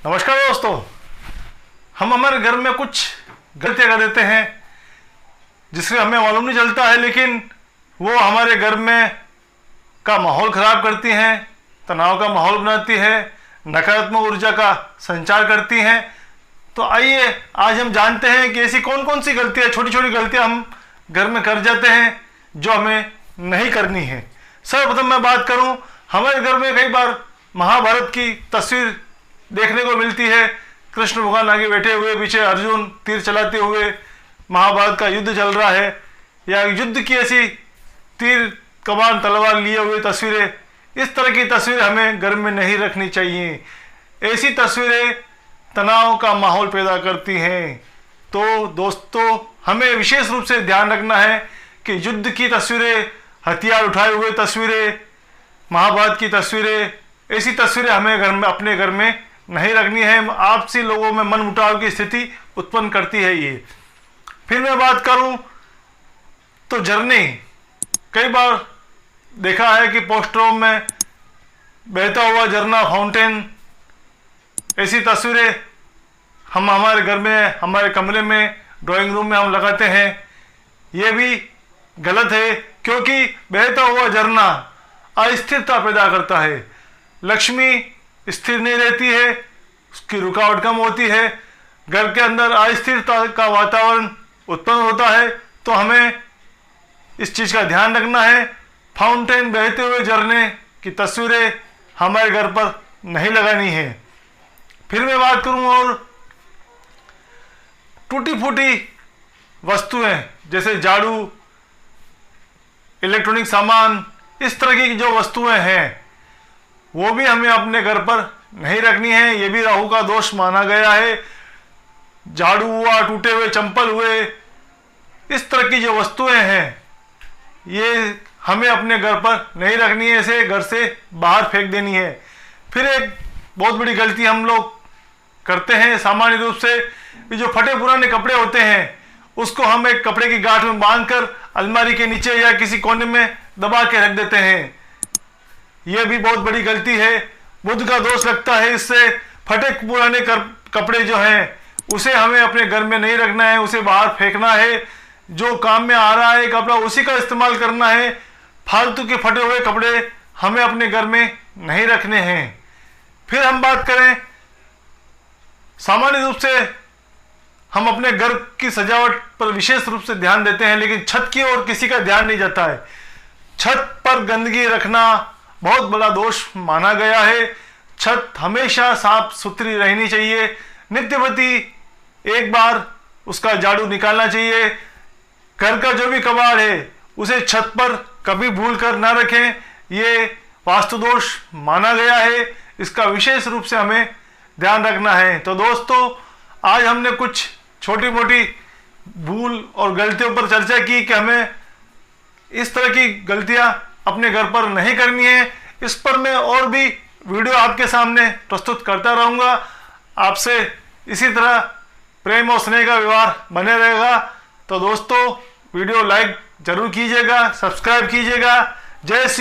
नमस्कार दोस्तों, हम हमारे घर में कुछ गलतियां कर देते हैं जिससे हमें मालूम नहीं चलता है, लेकिन वो हमारे घर में का माहौल ख़राब करती हैं, तनाव का माहौल बनाती है, नकारात्मक ऊर्जा का संचार करती हैं। तो आइए आज हम जानते हैं कि ऐसी कौन कौन सी गलतियां, छोटी छोटी गलतियां हम घर में कर जाते हैं जो हमें नहीं करनी है। सर्वप्रथम मैं बात करूं, हमारे घर में कई बार महाभारत की तस्वीर देखने को मिलती है। कृष्ण भगवान आगे बैठे हुए, पीछे अर्जुन तीर चलाते हुए, महाभारत का युद्ध चल रहा है, या युद्ध की ऐसी तीर कमान तलवार लिए हुए तस्वीरें, इस तरह की तस्वीरें हमें घर में नहीं रखनी चाहिए। ऐसी तस्वीरें तनाव का माहौल पैदा करती हैं। तो दोस्तों, हमें विशेष रूप से ध्यान रखना है कि युद्ध की तस्वीरें, हथियार उठाए हुए तस्वीरें, महाभारत की तस्वीरें, ऐसी तस्वीरें हमें घर में, अपने घर में नहीं रखनी है। आपसी लोगों में मन मुटाव की स्थिति उत्पन्न करती है ये। फिर मैं बात करूं तो झरने, कई बार देखा है कि पोस्टरों में बहता हुआ झरना, फाउंटेन, ऐसी तस्वीरें हम हमारे घर में, हमारे कमरे में, ड्राइंग रूम में हम लगाते हैं। ये भी गलत है, क्योंकि बहता हुआ झरना अस्थिरता पैदा करता है। लक्ष्मी स्थिर नहीं रहती है, उसकी रुकावट कम होती है, घर के अंदर अस्थिरता का वातावरण उत्पन्न होता है। तो हमें इस चीज़ का ध्यान रखना है। फाउंटेन, बहते हुए झरने की तस्वीरें हमारे घर पर नहीं लगानी है। फिर मैं बात करूं और टूटी फूटी वस्तुएं जैसे झाड़ू, इलेक्ट्रॉनिक सामान, इस तरह की जो वस्तुएं हैं वो भी हमें अपने घर पर नहीं रखनी है। ये भी राहु का दोष माना गया है। झाड़ू हुआ, टूटे हुए चंपल हुए, इस तरह की जो वस्तुएं हैं ये हमें अपने घर पर नहीं रखनी है, इसे घर से बाहर फेंक देनी है। फिर एक बहुत बड़ी गलती हम लोग करते हैं सामान्य रूप से, जो फटे पुराने कपड़े होते हैं उसको हम एक कपड़े की गांठ में बांधकर अलमारी के नीचे या किसी कोने में दबा के रख देते हैं। यह भी बहुत बड़ी गलती है। बुध का दोष लगता है इससे। फटे पुराने कपड़े जो हैं उसे हमें अपने घर में नहीं रखना है, उसे बाहर फेंकना है। जो काम में आ रहा है कपड़ा, उसी का इस्तेमाल करना है। फालतू के फटे हुए कपड़े हमें अपने घर में नहीं रखने हैं। फिर हम बात करें, सामान्य रूप से हम अपने घर की सजावट पर विशेष रूप से ध्यान देते हैं, लेकिन छत की ओर किसी का ध्यान नहीं जाता है। छत पर गंदगी रखना बहुत बड़ा दोष माना गया है। छत हमेशा साफ सुथरी रहनी चाहिए। नित्यप्रति एक बार उसका झाड़ू निकालना चाहिए। घर का जो भी कबाड़ है उसे छत पर कभी भूल कर ना रखें, ये वास्तु दोष माना गया है। इसका विशेष रूप से हमें ध्यान रखना है। तो दोस्तों, आज हमने कुछ छोटी मोटी भूल और गलतियों पर चर्चा की कि हमें इस तरह की गलतियां अपने घर पर नहीं करनी है। इस पर मैं और भी वीडियो आपके सामने प्रस्तुत करता रहूँगा। आपसे इसी तरह प्रेम और स्नेह का व्यवहार बने रहेगा। तो दोस्तों, वीडियो लाइक जरूर कीजिएगा, सब्सक्राइब कीजिएगा। जय श्री